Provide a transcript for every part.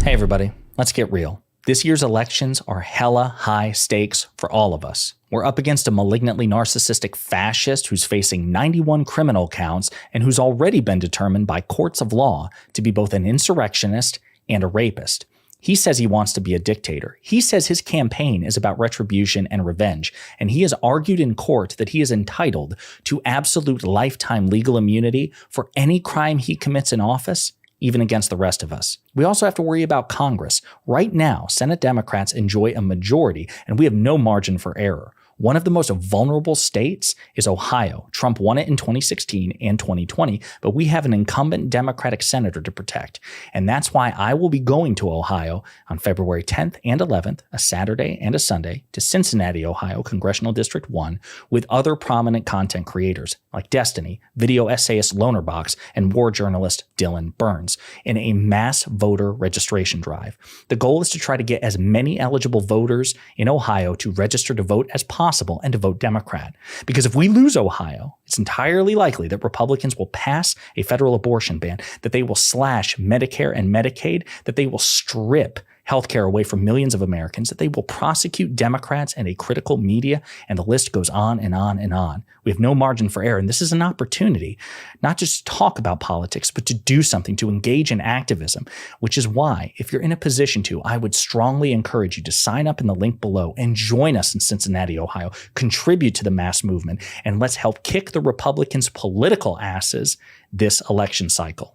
Hey everybody, let's get real. This year's elections are hella high stakes for all of us. We're up against a malignantly narcissistic fascist who's facing 91 criminal counts and who's already been determined by courts of law to be both an insurrectionist and a rapist. He says he wants to be a dictator. He says his campaign is about retribution and revenge, and he has argued in court that he is entitled to absolute lifetime legal immunity for any crime he commits in office, even against the rest of us. We also have to worry about Congress. Right now, Senate Democrats enjoy a majority, and we have no margin for error. One of the most vulnerable states is Ohio. Trump won it in 2016 and 2020, but we have an incumbent Democratic senator to protect. And that's why I will be going to Ohio on February 10th and 11th, a Saturday and a Sunday, to Cincinnati, Ohio, Congressional District 1, with other prominent content creators like Destiny, video essayist Lonerbox, and war journalist Dylan Burns in a mass voter registration drive. The goal is to try to get as many eligible voters in Ohio to register to vote as possible and to vote Democrat. Because if we lose Ohio, it's entirely likely that Republicans will pass a federal abortion ban, that they will slash Medicare and Medicaid, that they will strip healthcare away from millions of Americans, that they will prosecute Democrats and a critical media, and the list goes on and on and on. We have no margin for error, and this is an opportunity not just to talk about politics, but to do something, to engage in activism, which is why, if you're in a position to, I would strongly encourage you to sign up in the link below and join us in Cincinnati, Ohio, contribute to the mass movement, and let's help kick the Republicans' political asses this election cycle.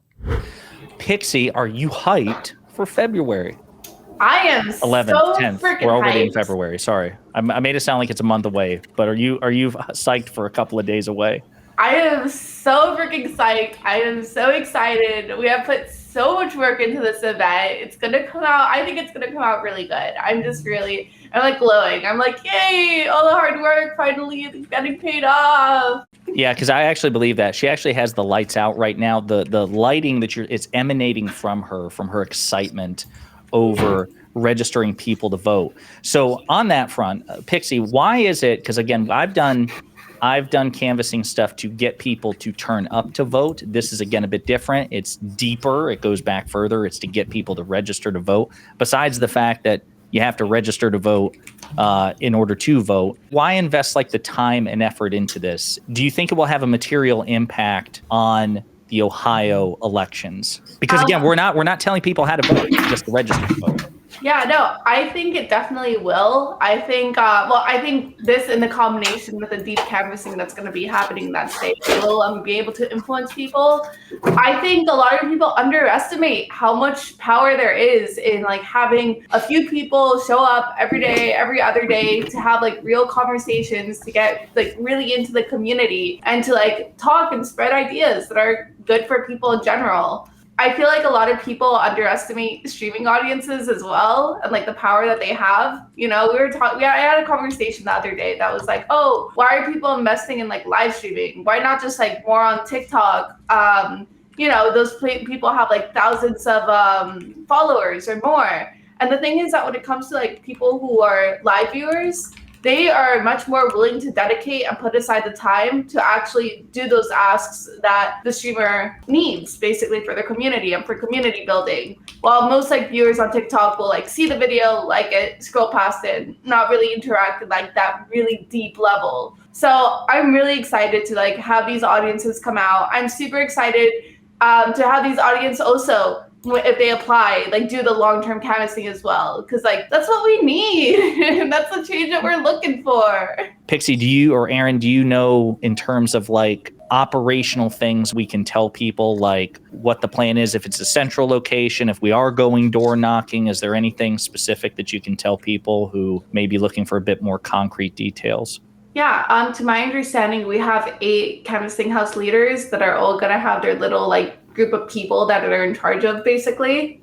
Pxie, are you hyped for February? I am 11th, so 10th. freaking We're already hyped. in February. Sorry, I made it sound like it's a month away. But are you psyched for a couple of days away? I am so freaking psyched. I am so excited. We have put so much work into this event. It's gonna come out. I think it's gonna come out really good. I'm like glowing. I'm like, yay! All the hard work finally getting paid off. Yeah, because I actually believe that she actually has the lights out right now. The lighting that it's emanating from her excitement over registering people to vote. So on that front, Pxie, why is it? Because again, I've done canvassing stuff to get people to turn up to vote. This is again a bit different. It's deeper. It goes back further. It's to get people to register to vote. Besides the fact that you have to register to vote in order to vote, why invest like the time and effort into this? Do you think it will have a material impact on the Ohio elections? Because again, we're not telling people how to vote, just to register to vote. Yeah, no, I think it definitely will. I think, I think this in the combination with the deep canvassing that's going to be happening in that state will be able to influence people. I think a lot of people underestimate how much power there is in like having a few people show up every day, every other day to have like real conversations, to get like really into the community and to like talk and spread ideas that are good for people in general. I feel like a lot of people underestimate streaming audiences as well and like the power that they have. You know, I had a conversation the other day that was like, oh, why are people investing in like live streaming? Why not just like more on TikTok? You know, those people have like thousands of followers or more. And the thing is that when it comes to like people who are live viewers, they are much more willing to dedicate and put aside the time to actually do those asks that the streamer needs, basically for their community and for community building. While most like viewers on TikTok will like see the video, like it, scroll past it, not really interact at like that really deep level. So I'm really excited to like have these audiences come out. I'm super excited to have these audiences also, if they apply, like do the long-term canvassing as well, because like that's what we need. That's the change that we're looking for. Pxie, do you or Aaron, do you know in terms of like operational things we can tell people, like what the plan is, if it's a central location, if we are going door knocking? Is there anything specific that you can tell people who may be looking for a bit more concrete details? Yeah, to my understanding, we have 8 canvassing house leaders that are all gonna have their little like group of people that are in charge of, basically.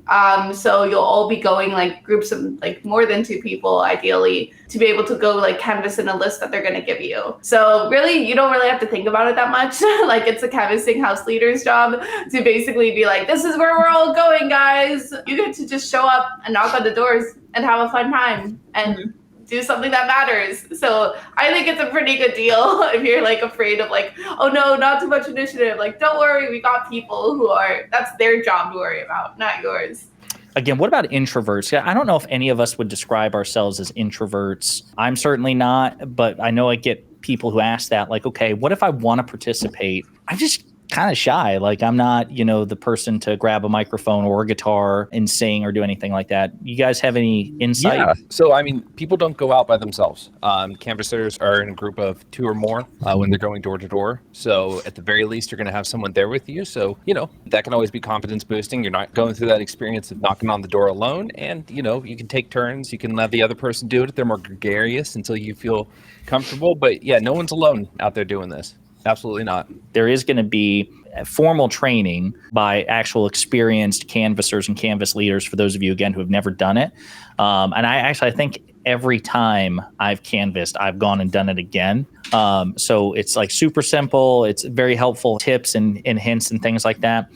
So you'll all be going like groups of like more than 2 people, ideally, to be able to go like canvass in a list that they're gonna give you. So really, you don't really have to think about it that much. Like it's a canvassing house leader's job to basically be like, this is where we're all going, guys. You get to just show up and knock on the doors and have a fun time and do something that matters. So I think it's a pretty good deal if you're like afraid of like, oh no, not too much initiative. Like, don't worry, we got people who are, that's their job to worry about, not yours. Again, what about introverts? Yeah, I don't know if any of us would describe ourselves as introverts. I'm certainly not, but I know I get people who ask that, like, okay, what if I want to participate? I'm just kind of shy. Like, I'm not, the person to grab a microphone or a guitar and sing or do anything like that. You guys have any insight? Yeah. So, I mean, people don't go out by themselves. Canvassers are in a group of 2 or more when they're going door to door. So at the very least, you're going to have someone there with you. So, that can always be confidence boosting. You're not going through that experience of knocking on the door alone. And, you can take turns. You can let the other person do it if they're more gregarious until you feel comfortable. But yeah, no one's alone out there doing this. Absolutely not. There is going to be formal training by actual experienced canvassers and canvas leaders for those of you, again, who have never done it. And I think every time I've canvassed, I've gone and done it again. So it's like super simple. It's very helpful tips and hints and things like that.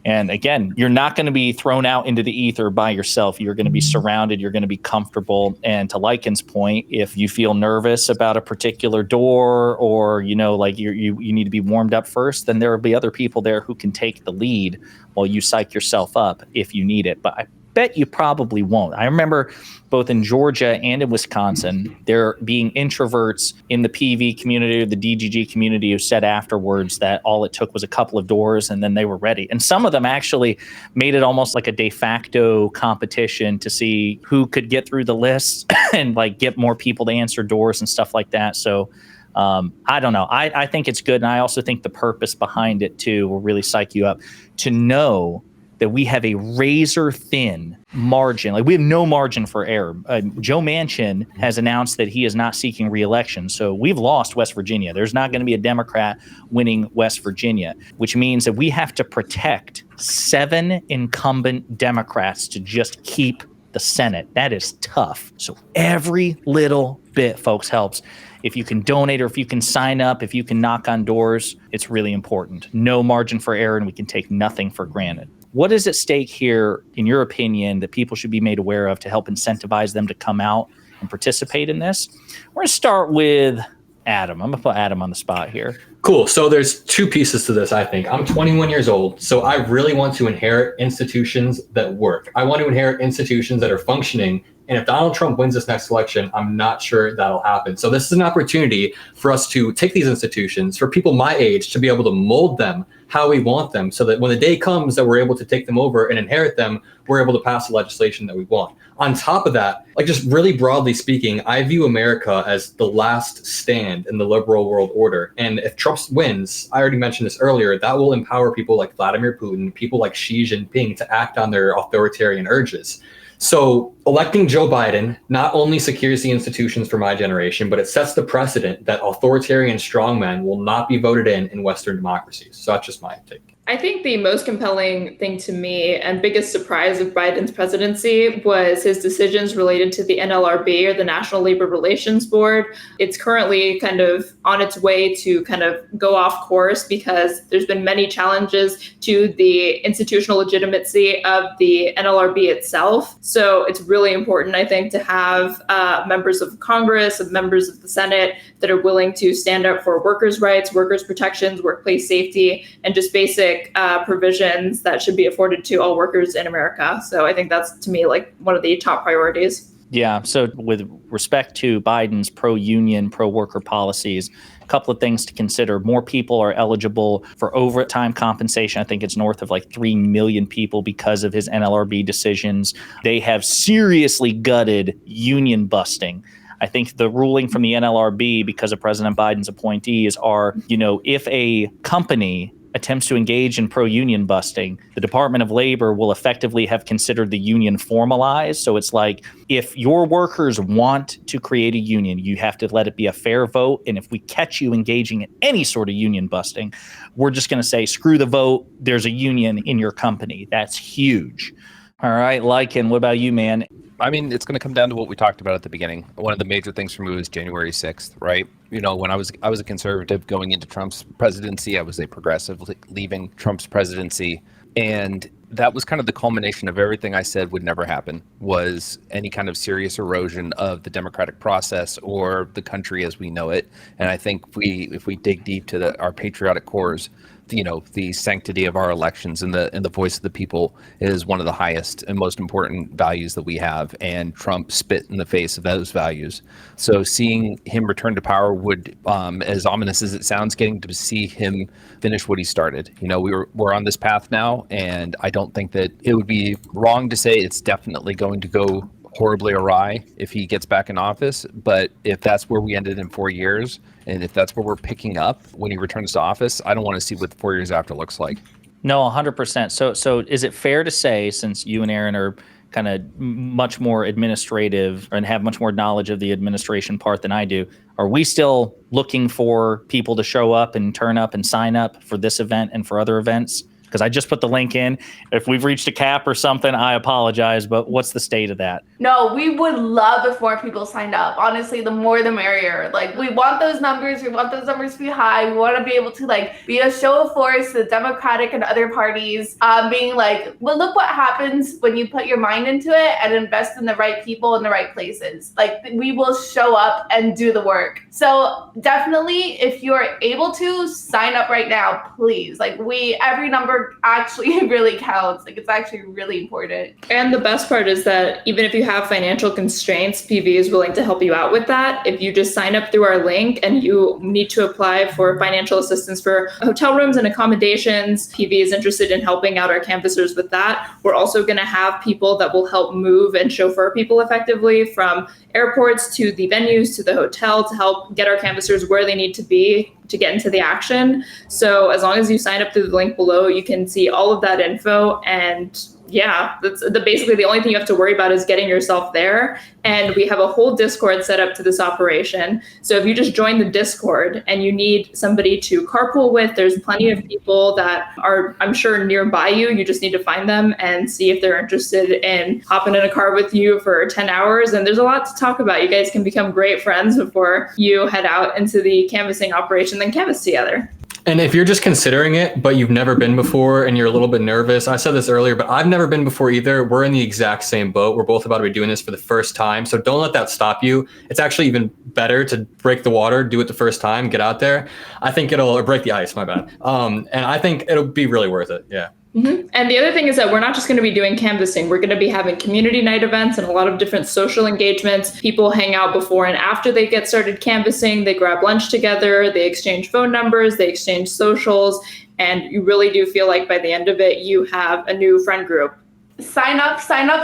And again, you're not going to be thrown out into the ether by yourself. You're going to be surrounded. You're going to be comfortable. And to Lycan's point, if you feel nervous about a particular door or, like you need to be warmed up first, then there will be other people there who can take the lead while you psych yourself up if you need it. But I bet you probably won't. I remember both in Georgia and in Wisconsin, there being introverts in the PV community or the DGG community who said afterwards that all it took was a couple of doors and then they were ready. And some of them actually made it almost like a de facto competition to see who could get through the list and like get more people to answer doors and stuff like that. So I don't know. I think it's good. And I also think the purpose behind it too will really psych you up to know that we have a razor thin margin. Like, we have no margin for error. Joe Manchin has announced that he is not seeking re-election. So we've lost West Virginia. There's not going to be a Democrat winning West Virginia, which means that we have to protect 7 incumbent Democrats to just keep the Senate. That is tough. So every little bit, folks, helps. If you can donate or if you can sign up, if you can knock on doors, it's really important. No margin for error, and we can take nothing for granted. What is at stake here, in your opinion, that people should be made aware of to help incentivize them to come out and participate in this? We're going to start with Adam. I'm going to put Adam on the spot here. Cool. So there's 2 pieces to this, I think. I'm 21 years old, so I really want to inherit institutions that work. I want to inherit institutions that are functioning. And if Donald Trump wins this next election, I'm not sure that'll happen. So this is an opportunity for us to take these institutions, for people my age, to be able to mold them how we want them, so that when the day comes that we're able to take them over and inherit them, we're able to pass the legislation that we want. On top of that, like, just really broadly speaking, I view America as the last stand in the liberal world order. And if Trump wins, I already mentioned this earlier, that will empower people like Vladimir Putin, people like Xi Jinping to act on their authoritarian urges. So electing Joe Biden not only secures the institutions for my generation, but it sets the precedent that authoritarian strongmen will not be voted in Western democracies. So that's just my take. I think the most compelling thing to me and biggest surprise of Biden's presidency was his decisions related to the NLRB, or the National Labor Relations Board. It's currently kind of on its way to kind of go off course because there's been many challenges to the institutional legitimacy of the NLRB itself. So it's really important, I think, to have members of Congress and members of the Senate that are willing to stand up for workers' rights, workers' protections, workplace safety, and just basic provisions that should be afforded to all workers in America. So I think that's, to me, like one of the top priorities. Yeah. So with respect to Biden's pro-union, pro-worker policies, a couple of things to consider. More people are eligible for overtime compensation. I think it's north of like 3 million people because of his NLRB decisions. They have seriously gutted union busting. I think the ruling from the NLRB, because of President Biden's appointees, are, if a company attempts to engage in pro-union busting, the Department of Labor will effectively have considered the union formalized. So it's like, if your workers want to create a union, you have to let it be a fair vote. And if we catch you engaging in any sort of union busting, we're just going to say, screw the vote. There's a union in your company. That's huge. All right, Lycan, what about you, man? I mean, it's going to come down to what we talked about at the beginning. One of the major things for me was January 6th, right? When I was a conservative going into Trump's presidency, I was a progressive leaving Trump's presidency. And that was kind of the culmination of everything I said would never happen, was any kind of serious erosion of the democratic process or the country as we know it. And I think if we dig deep to our patriotic cores, the sanctity of our elections and the voice of the people is one of the highest and most important values that we have. And Trump spit in the face of those values. So seeing him return to power would, as ominous as it sounds, getting to see him finish what he started. We're on this path now, and I don't think that it would be wrong to say it's definitely going to go horribly awry if he gets back in office. But if that's where we ended in 4 years, and if that's where we're picking up when he returns to office, I don't want to see what 4 years after looks like. No, 100%. So is it fair to say, since you and Aaron are kind of much more administrative and have much more knowledge of the administration part than I do, are we still looking for people to show up and turn up and sign up for this event and for other events? Because I just put the link in. If we've reached a cap or something, I apologize, but what's the state of that? No, we would love if more people signed up. Honestly, the more the merrier. Like, we want those numbers. We want those numbers to be high. We want to be able to be a show of force to the Democratic and other parties, being like, well, look what happens when you put your mind into it and invest in the right people in the right places. We will show up and do the work. So definitely, if you're able to sign up right now, please. Every number actually really counts. It's actually really important. And the best part is that even if you have financial constraints, PV is willing to help you out with that. If you just sign up through our link and you need to apply for financial assistance for hotel rooms and accommodations, PV is interested in helping out our canvassers with that. We're also going to have people that will help move and chauffeur people effectively from airports to the venues to the hotel to help get our canvassers where they need to be to get into the action. So as long as you sign up through the link below, you can see all of that info. And yeah, that's basically the only thing you have to worry about is getting yourself there. And we have a whole Discord set up to this operation. So if you just join the Discord and you need somebody to carpool with, there's plenty of people that are, I'm sure, nearby you. You just need to find them and see if they're interested in hopping in a car with you for 10 hours. And there's a lot to talk about. You guys can become great friends before you head out into the canvassing operation, then canvass together. And if you're just considering it, but you've never been before and you're a little bit nervous, I said this earlier, but I've never been before either. We're in the exact same boat. We're both about to be doing this for the first time. So don't let that stop you. It's actually even better to break the water, do it the first time, get out there. I think or break the ice, my bad. And I think it'll be really worth it. Yeah. Mm-hmm. And the other thing is that we're not just going to be doing canvassing. We're going to be having community night events and a lot of different social engagements. People hang out before and after they get started canvassing. They grab lunch together. They exchange phone numbers. They exchange socials. And you really do feel like by the end of it, you have a new friend group. Sign up. Okay.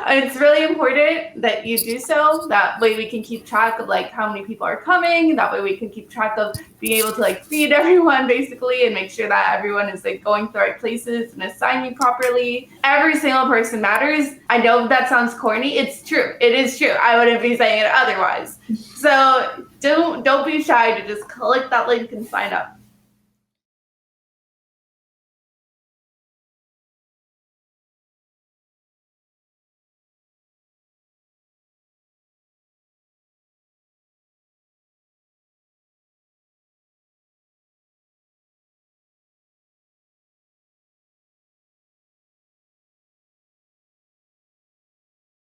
It's really important that you do so. That way we can keep track of how many people are coming. That way we can keep track of being able to feed everyone basically and make sure that everyone is going to the right places and assign you properly. Every single person matters. I know that sounds corny. It's true. It is true. I wouldn't be saying it otherwise. So don't be shy to just click that link and sign up.